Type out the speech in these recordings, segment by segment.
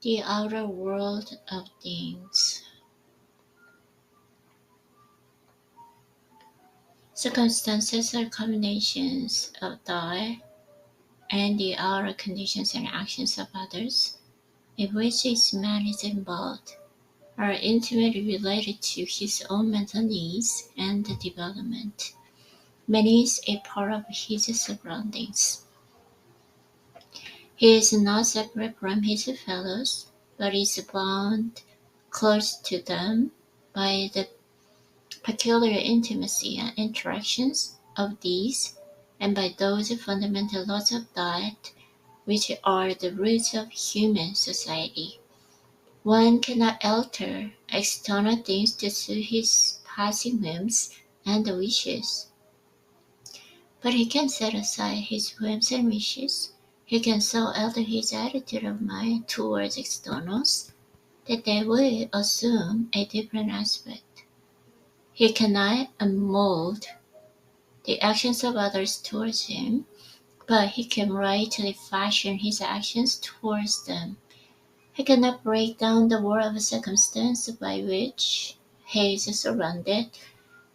The outer world of things. Circumstances are combinations of thought and the outer conditions and actions of others, in which each man is involved, are intimately related to his own mental needs and development. Man is a part of his surroundings. He is not separate from his fellows, but is bound close to them by the peculiar intimacy and interactions of these, and by those fundamental laws of thought which are the roots of human society. One cannot alter external things to suit his passing whims and wishes, but he can set aside his whims and wishes. He can so alter his attitude of mind towards externals that they will assume a different aspect. He cannot mold the actions of others towards him, but he can rightly fashion his actions towards them. He cannot break down the world of circumstance by which he is surrounded,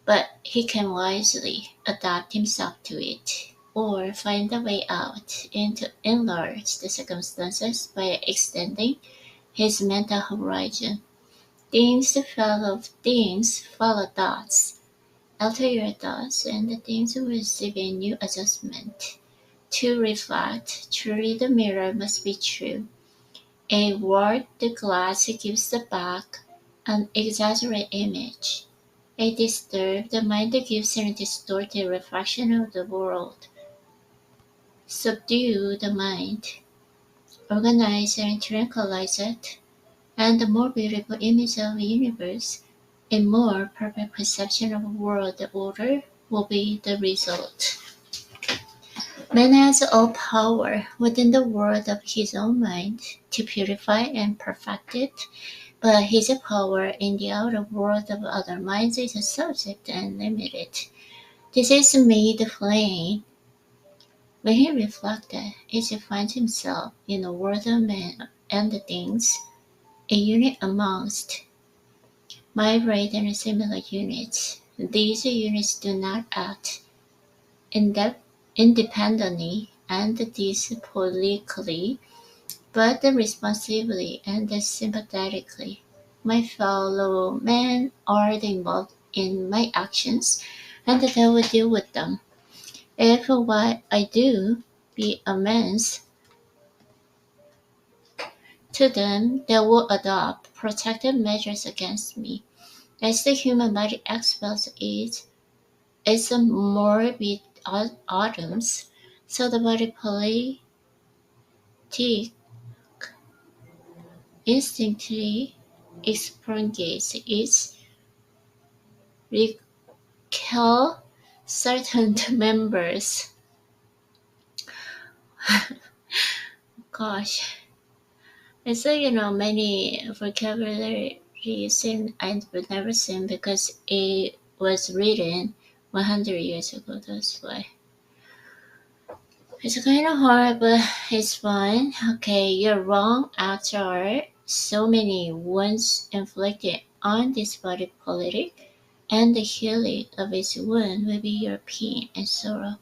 but he can wisely adapt himself to it, or find a way out and to enlarge the circumstances by extending his mental horizon. Things follow thoughts. Alter your thoughts, and the things will receive a new adjustment. To reflect, truly the mirror must be true. A warped glass gives the back an exaggerated image. A disturbed mind gives a distorted reflection of the world. Subdue the mind, organize and tranquilize it, and the more beautiful image of the universe, a more perfect perception of world order will be the result. Man has all power within the world of his own mind to purify and perfect it, but his power in the outer world of other minds is subject and limited. This is made plain when he reflected, each finds himself in a world of men and things, a unit amongst myriad and similar units. These units do not act inde- independently and dispolitically, but responsibly and sympathetically. My fellow men are involved in my actions, and I will deal with them. If what I do be amends to them, they will adopt protective measures against me. As the human body expels its morbid atoms, so the body politic instinctively expurgates its recalcitrant members. Gosh, it's like many vocabularies and I've never seen because it was written 100 years ago. That's why it's kind of hard, but it's fun. Okay, you're wrong. After all, so many wounds inflicted on this body politic, and the healing of its wound will be your pain and sorrow.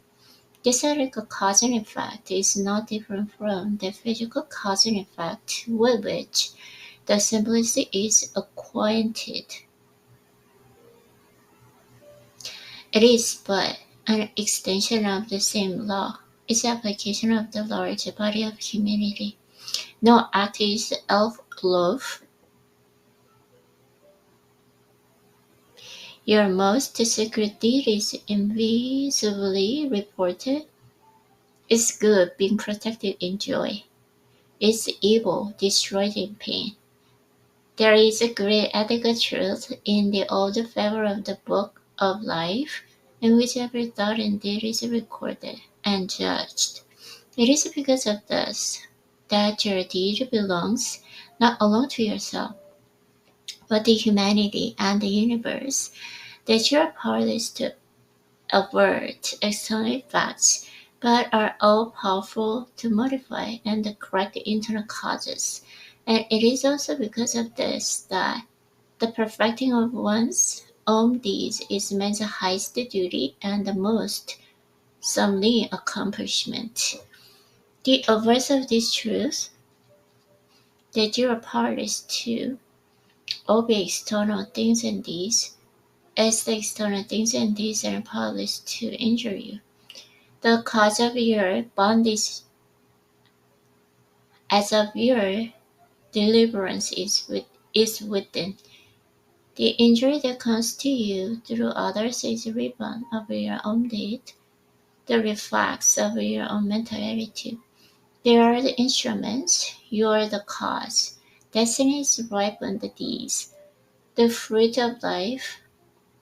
This ethical cause and effect is not different from the physical cause and effect with which the simplicity is acquainted. It is but an extension of the same law, its application of the large body of humanity. No act is elf-proof. Your most secret deed is invisibly reported. Its good being protected in joy. Its evil destroyed in pain. There is a great ethical truth in the old fable of the book of life, in which every thought and deed is recorded and judged. It is because of this that your deed belongs not alone to yourself, but to humanity and the universe, that you are powerless to avert external effects, but are all powerful to modify and correct internal causes. And it is also because of this that the perfecting of one's own deeds is man's highest duty and the most sublime accomplishment. The obverse of this truth, that your part is to obey external things and deeds, as the external things and deeds are powerless to injure you. The cause of your bondage as of your deliverance is within. The injury that comes to you through others is a rebound of your own deed, the reflex of your own mental attitude. They are the instruments, you are the cause. Destiny is ripened these, the fruit of life,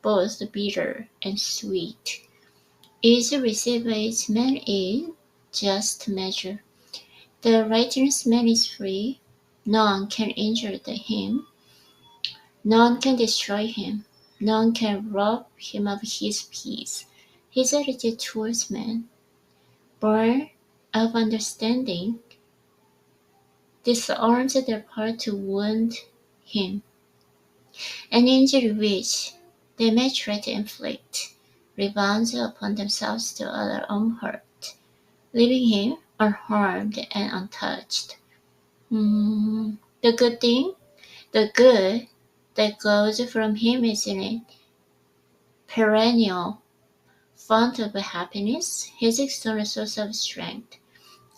both bitter and sweet, is received by its man in just measure. The righteous man is free, none can injure him, none can destroy him, none can rob him of his peace. His attitude towards man, born of understanding, disarms their power to wound him. An injury which they may try to inflict rebounds upon themselves to their own hurt, leaving him unharmed and untouched. The good thing, the good that goes from him is in a perennial fount of happiness, his external source of strength.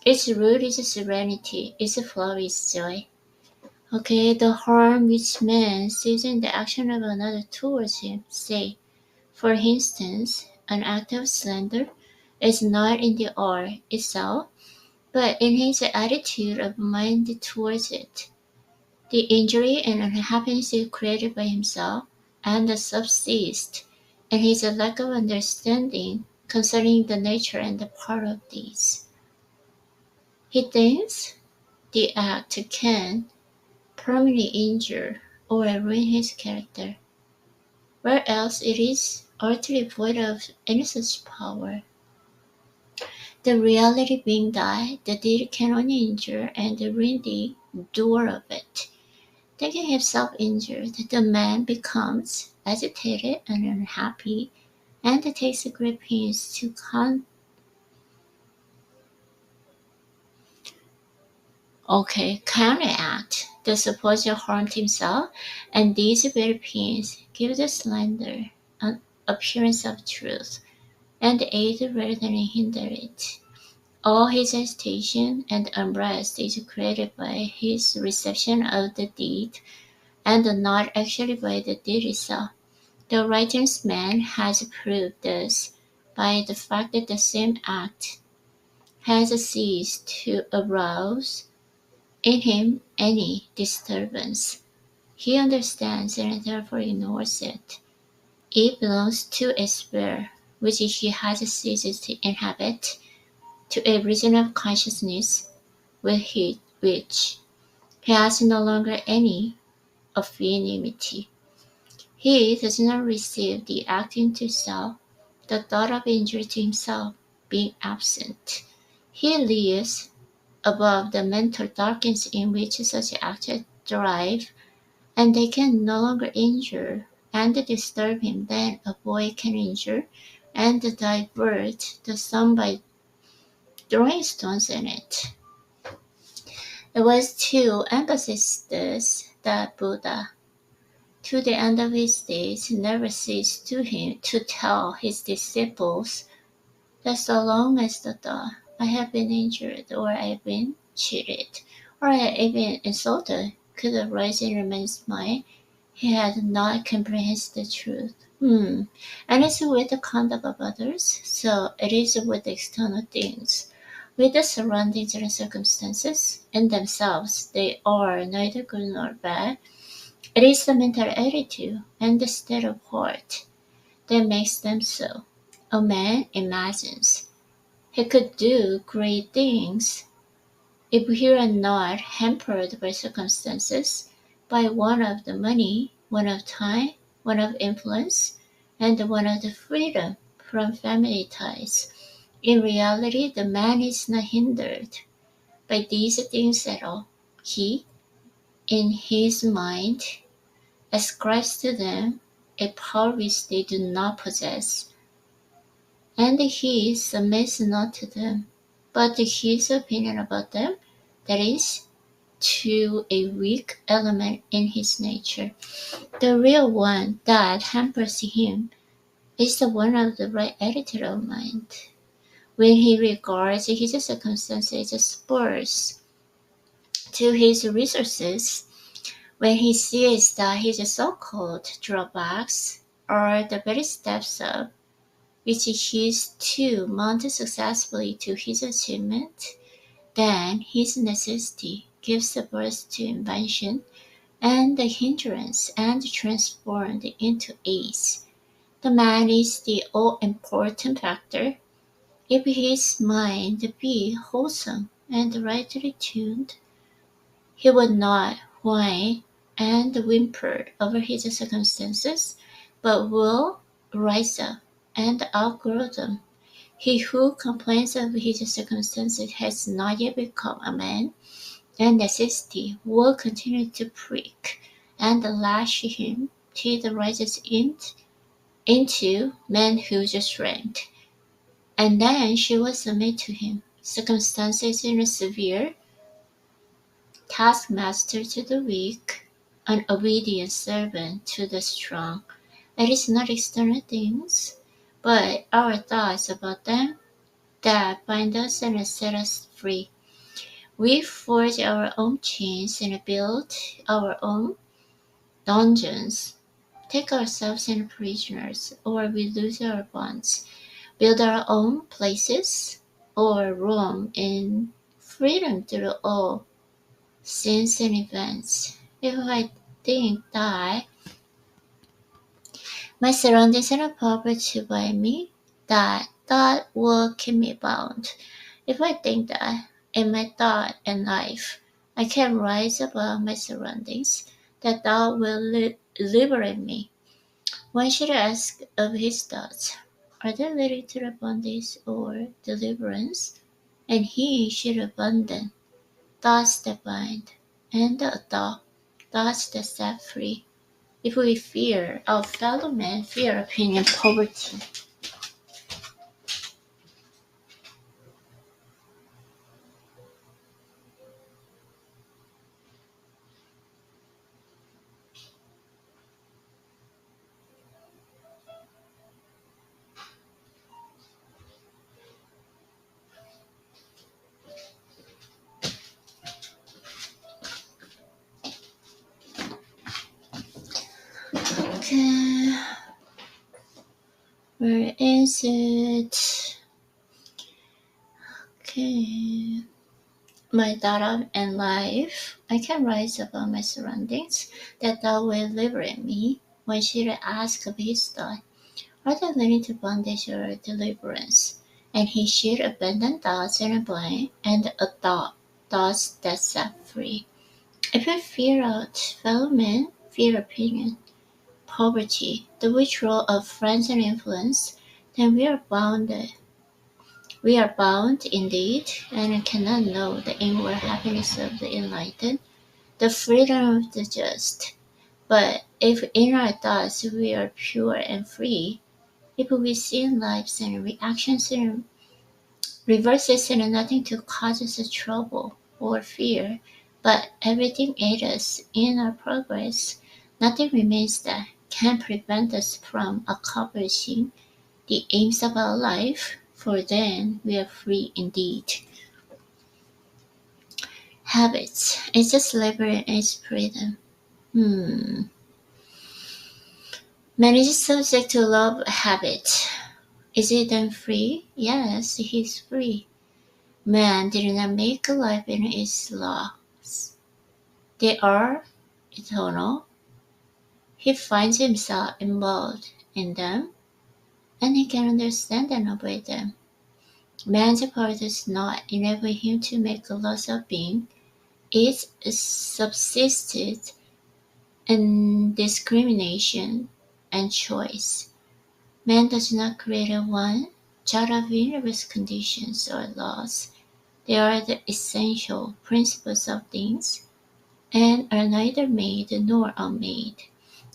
Its root is serenity, its flower is joy. Okay, the harm which man sees in the action of another towards him, say, for instance, an act of slander, is not in the art itself, but in his attitude of mind towards it. The injury and unhappiness is created by himself, and subsist in his lack of understanding concerning the nature and the part of these. He thinks the act can permanently injure or ruin his character, where else it is utterly void of any such power. The reality being that the deed can only injure and ruin the doer of it. Thinking himself injured, the man becomes agitated and unhappy, and takes great pains to counteract the supposed harm to himself, and these very pains give the slander an appearance of truth, and aid rather than hinder it. All his agitation and unrest is created by his reception of the deed, and not actually by the deed itself. The righteous man has proved this by the fact that the same act has ceased to arouse in him any disturbance. He understands and therefore ignores it. It belongs to a sphere which he has ceased to inhabit, to a region of consciousness with which he has no longer any affinity. He does not receive the act into self, the thought of injury to himself being absent. He lives above the mental darkness in which such acts thrive, and they can no longer injure and disturb him. Then a boy can injure and divert the sun by throwing stones in it. It was to emphasize this that Buddha, to the end of his days, never ceased to tell his disciples that so long as the thought, I have been injured, or I have been cheated, or I have been insulted, could arise in a man's mind, he had not comprehended the truth. And it's with the conduct of others, so it is with external things. With the surroundings and circumstances in themselves, they are neither good nor bad. It is the mental attitude and the state of heart that makes them so. A man imagines he could do great things if he were not hampered by circumstances, by one of the money, one of time, one of influence, and one of the freedom from family ties. In reality, the man is not hindered by these things at all. He in his mind, ascribes to them a power which they do not possess, and he submits not to them, but to his opinion about them, that is, to a weak element in his nature. The real one that hampers him is the one of the right attitude of mind. When he regards his circumstances as spurs to his resources, when he sees that his so-called drawbacks are the very steps up which he is to mount successfully to his achievement, then his necessity gives birth to invention, and the hindrance and transformed into ace. The man is the all-important factor. If his mind be wholesome and rightly tuned, he would not whine and whimper over his circumstances, but will rise up and outgrow them. He who complains of his circumstances has not yet become a man, and necessity will continue to prick and lash him till it rises into manhood strength, and then she will submit to him. Circumstances in a severe taskmaster to the weak, an obedient servant to the strong. It is not external things, but our thoughts about them that bind us and set us free. We forge our own chains and build our own dungeons, take ourselves in prisoners, or we lose our bonds, build our own places, or roam in freedom through all scenes and events. If I think that my surroundings are property by me, that thought will keep me bound. If I think that in my thought and life I can rise above my surroundings, that thought will liberate me. One should ask of his thoughts, are they leading to bondage or deliverance? And he should abandon thoughts that bind, and adopt thoughts that set free. If we fear our fellow men, fear opinion, poverty. Okay, where is it? Okay. My thought and life, I can rise above my surroundings, that thou will liberate me. When should I ask of his thought, are they leading to bondage or deliverance? And he should abandon thoughts and blind and adopt thoughts that set free. If we fear out fellow men, fear opinion, poverty, the withdrawal of friends and influence, then we are bound indeed, and cannot know the inward happiness of the enlightened, the freedom of the just. But if in our thoughts we are pure and free, if we see in lives and reactions and reverses and nothing to cause us trouble or fear, but everything aids us in our progress, nothing remains that can prevent us from accomplishing the aims of our life, for then we are free indeed. Habits. It's just labor and it's freedom. Man is subject to love habit. Is he then free? Yes, he is free. Man did not make life in its laws. They are eternal. He finds himself involved in them, and he can understand and obey them. Man's power does not enable him to make laws of being. It subsisted in discrimination and choice. Man does not create a one jot of universe conditions or laws. They are the essential principles of things, and are neither made nor unmade.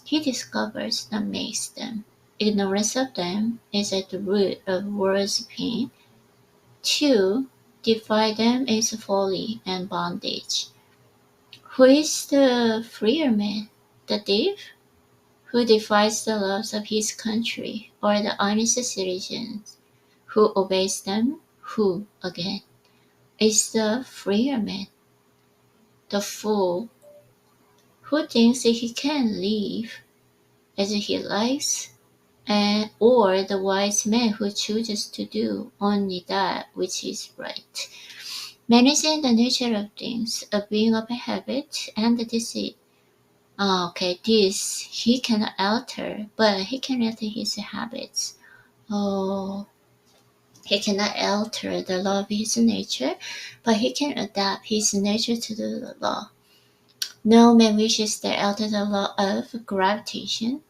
He discovers and makes them. Ignorance of them is at the root of worshipping. 2. Defy them is folly and bondage. Who is the freer man? The thief? Who defies the laws of his country, or the honest citizens? Who obeys them? Who, again, is the freer man? The fool, who thinks that he can live as he likes, or the wise man who chooses to do only that which is right. Man is in the nature of things, a being of habit, and this this he cannot alter, but he can alter his habits. Oh, he cannot alter the law of his nature, but he can adapt his nature to the law. No man wishes to alter the law of gravitation,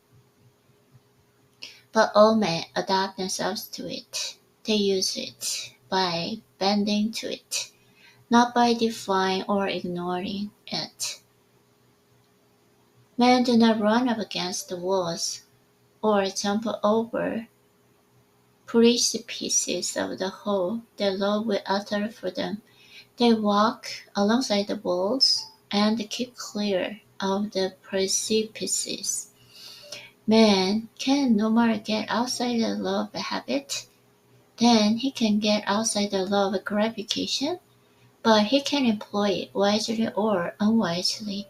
but all men adapt themselves to it. They use it by bending to it, not by defying or ignoring it. Men do not run up against the walls or jump over precipices of the hole the law will utter for them. They walk alongside the walls and keep clear of the precipices. Man can no more get outside the law of habit than he can get outside the law of gravitation, but he can employ it wisely or unwisely.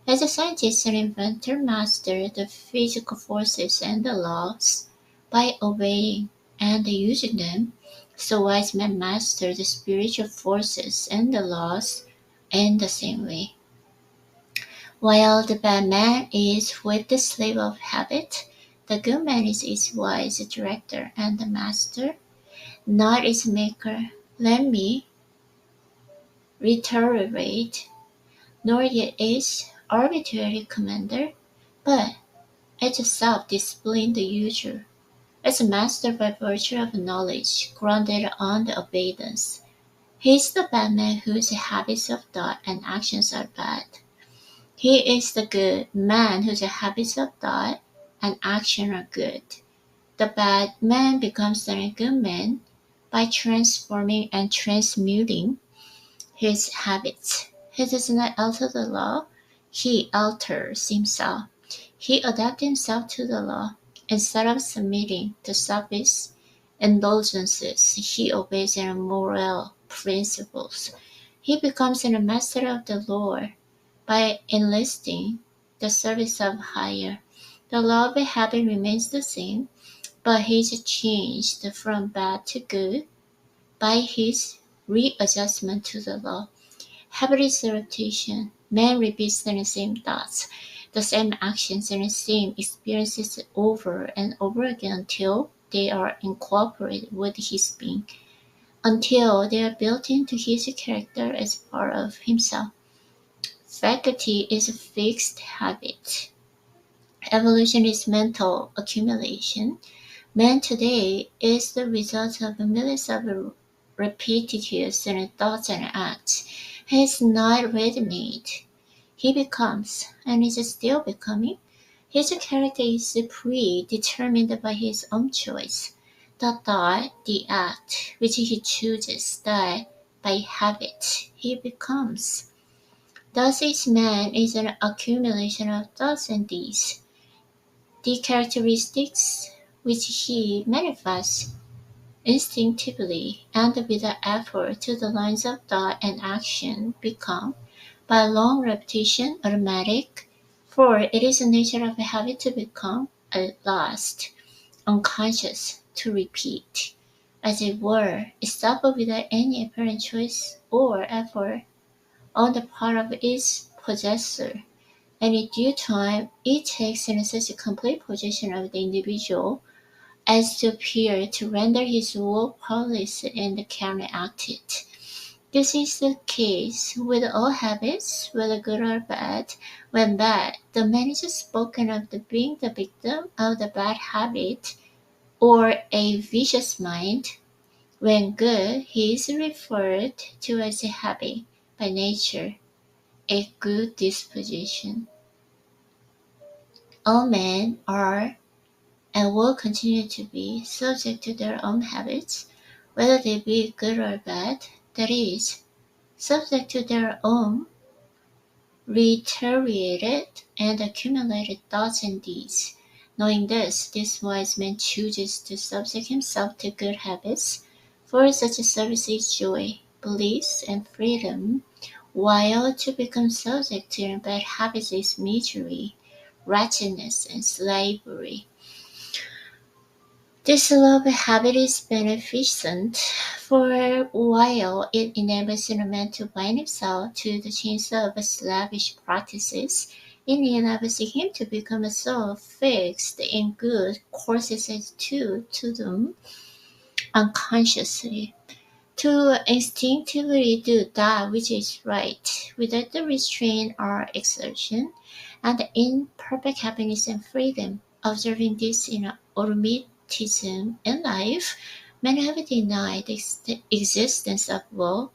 As a scientist and inventor master the physical forces and the laws by obeying and using them, so wise men master the spiritual forces and the laws in the same way. While the bad man is with the slave of habit, the good man is its wise director and the master, not its maker. Let me reiterate, nor yet its arbitrary commander, but its self-disciplined user, its master by virtue of knowledge grounded on the obedience. He is the bad man whose habits of thought and actions are bad. He is the good man whose habits of thought and action are good. The bad man becomes the good man by transforming and transmuting his habits. He does not alter the law, he alters himself. He adapts himself to the law. Instead of submitting to selfish indulgences, he obeys moral principles. He becomes a master of the Lord by enlisting the service of higher. The law of habit remains the same, but he is changed from bad to good by his readjustment to the law. Habit is repetition. Man repeats the same thoughts, the same actions, and the same experiences over and over again until they are incorporated with his being, until they are built into his character as part of himself. Faculty is a fixed habit. Evolution is mental accumulation. Man today is the result of millions of repetitive thoughts and acts. He is not ready-made. He becomes, and is still becoming. His character is predetermined by his own choice. The thought, the act, which he chooses, that by habit he becomes. Thus each man is an accumulation of thoughts and deeds. The characteristics which he manifests instinctively and without effort to the lines of thought and action become, by long repetition, automatic, for it is the nature of a habit to become, at last, unconscious, to repeat, as it were, itself without any apparent choice or effort on the part of its possessor, and in due time it takes in such a complete possession of the individual as to appear to render his will powerless and carry-out it. This is the case with all habits, whether good or bad. When bad, the man is spoken of the being the victim of the bad habit or a vicious mind. When good, he is referred to as a habit by nature, a good disposition. All men are and will continue to be subject to their own habits, whether they be good or bad, that is, subject to their own reiterated and accumulated thoughts and deeds. Knowing this wise man chooses to subject himself to good habits, for such a service is joy, bliss, and freedom, while to become subject to bad habits is misery, wretchedness, and slavery. This love habit is beneficent, for while it enables a man to bind himself to the chains of slavish practices, it enables him to become so fixed in good courses as to them unconsciously, to instinctively do that which is right, without the restraint or exertion, and in perfect happiness and freedom. Observing this in automatism in life, many have denied the existence of will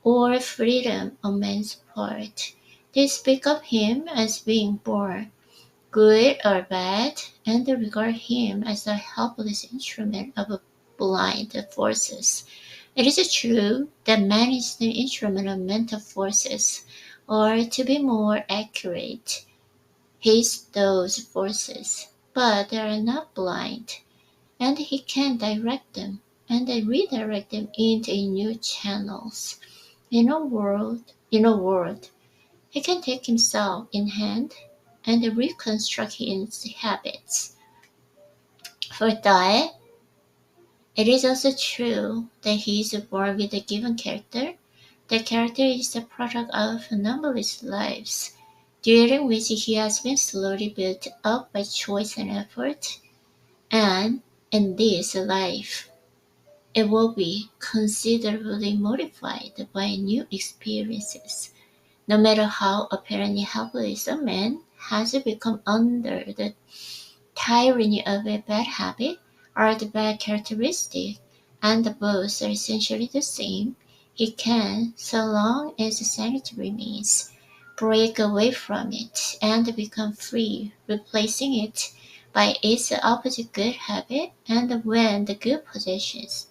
or freedom on man's part. They speak of him as being born, good or bad, and they regard him as a helpless instrument of blind forces. It is true that man is the instrument of mental forces, or to be more accurate, he is those forces, but they are not blind, and he can direct them and then redirect them into new channels. In a word, he can take himself in hand and reconstruct his habits. For that, it is also true that he is born with a given character. The character is the product of numberless lives, during which he has been slowly built up by choice and effort, and in this life it will be considerably modified by new experiences. No matter how apparently helpless a man has become under the tyranny of a bad habit or the bad characteristic, and both are essentially the same, he can, so long as sanity remains, break away from it and become free, replacing it by its opposite good habit, and when the good possesses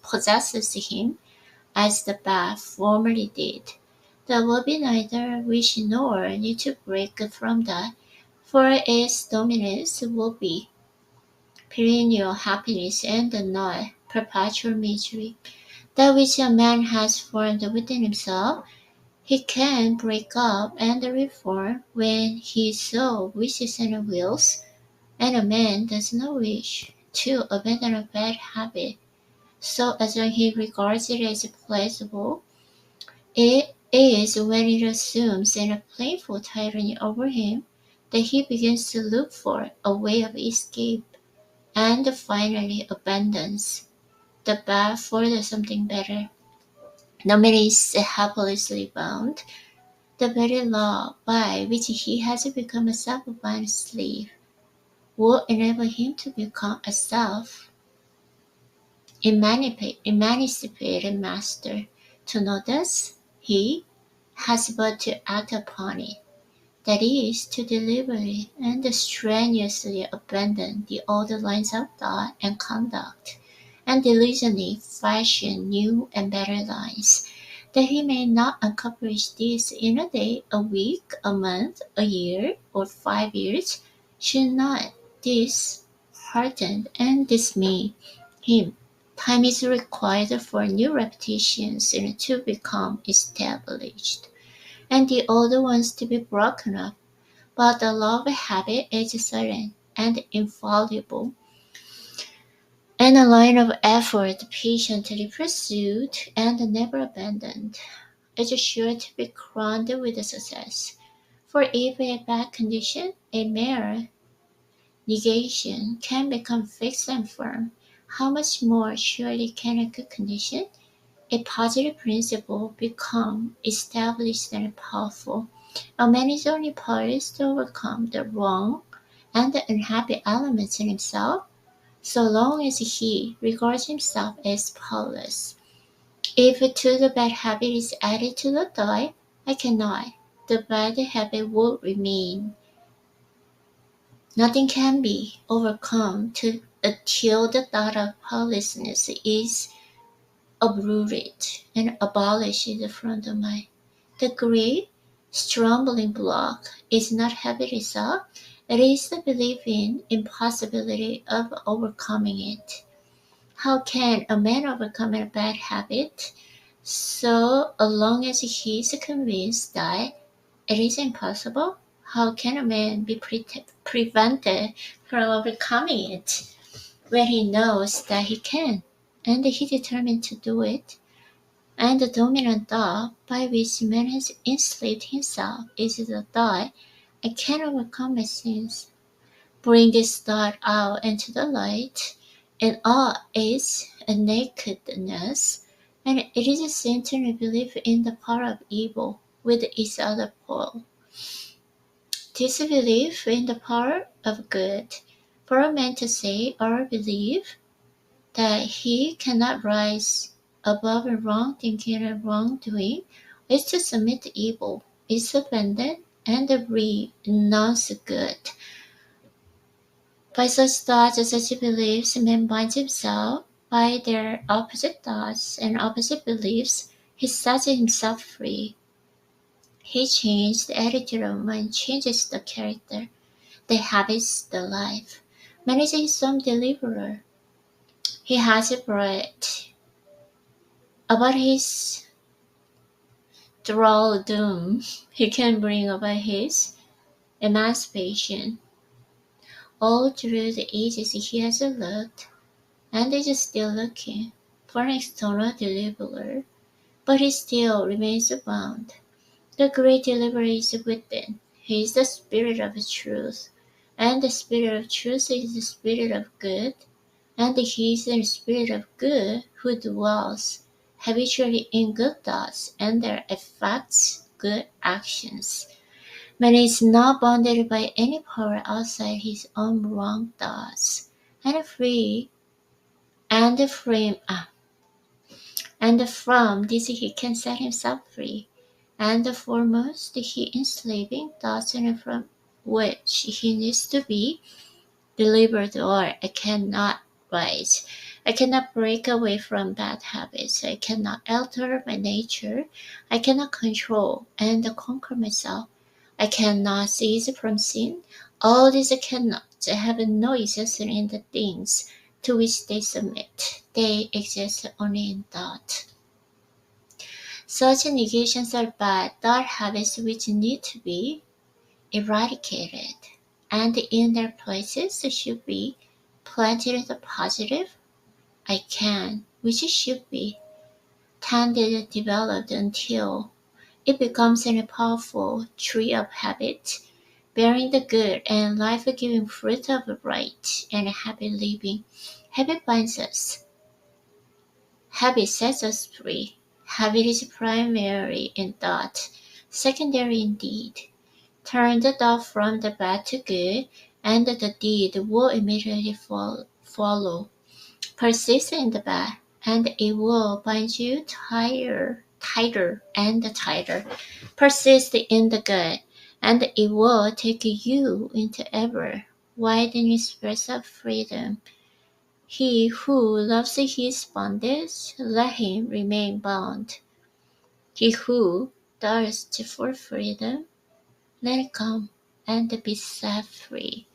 him as the bad formerly did, there will be neither wish nor need to break from that, for its dominance will be perennial happiness and not perpetual misery. That which a man has formed within himself, he can break up and reform when he so wishes and wills, and a man does not wish to abandon a bad habit so as when he regards it as pleasurable. It is when it assumes a playful tyranny over him that he begins to look for a way of escape, and finally abandons the bad for the something better. The man is helplessly bound. The very law by which he has become a self-bound slave will enable him to become a self-emancipated master. To know this, he has but to act upon it, that is, to deliberately and strenuously abandon the old lines of thought and conduct, and diligently fashion new and better lines, that he may not accomplish this in a day, a week, a month, a year, or 5 years, should not dishearten and dismay him. Time is required for new repetitions and to become established, and the old ones to be broken up. But the law of habit is certain and infallible, and a line of effort patiently pursued and never abandoned is sure to be crowned with success. For if a bad condition, a mere negation, can become fixed and firm, how much more surely can a good condition, a positive principle, become established and powerful. A man is only powerless to overcome the wrong and the unhappy elements in himself, so long as he regards himself as powerless. If to the bad habit is added to the thought, I cannot. the bad habit will remain. Nothing can be overcome until the thought of powerlessness is uprooted and abolished from the mind. The great stumbling block is not habit itself, it is the belief in impossibility of overcoming it. How can a man overcome a bad habit? So long as he is convinced that it is impossible, how can a man be prevented from overcoming it when he knows that he can, and he determined to do it? And the dominant thought by which man has enslaved himself is the thought, I can overcome my sins. Bring this thought out into the light in all its nakedness, and it is a central belief in the power of evil with its other pole. This belief in the power of good. For a man to say or believe that he cannot rise above wrong thinking and wrongdoing is to submit to evil, is to abandon and renounce good. By such thoughts and such beliefs, man binds himself by their opposite thoughts and opposite beliefs. He sets himself free. He changes the attitude of mind, changes the character, the habits, the life. Man is his own deliverer. He has brought about his thraldom. He can bring about his emancipation. All through the ages he has looked, and is still looking, for an external deliverer, but he still remains bound. The great deliverer is within. He is the spirit of truth, and the spirit of truth is the spirit of good, and he is the spirit of good who dwells habitually in good thoughts and their effects good actions. Man is not bounded by any power outside his own wrong thoughts, and free and frame and from this he can set himself free, and foremost he enslaving thoughts and from which he needs to be delivered, or I cannot rise. I cannot break away from bad habits. I cannot alter my nature. I cannot control and conquer myself. I cannot cease from sin. All these cannot have no existence in the things to which they submit. They exist only in thought. Such negations are bad thought habits which need to be eradicated, and in their places should be planted the positive I can, which should be tended developed until it becomes a powerful tree of habit, bearing the good and life-giving fruit of right and happy living. Habit binds us. Habit sets us free. Habit is primary in thought, secondary in deed. Turn the thought from the bad to good, and the deed will immediately follow. Persist in the bad, and it will bind you tighter and tighter. Persist in the good, and it will take you into ever widening space of freedom. He who loves his bondage, let him remain bound. He who thirsts for freedom, let it come and be set free.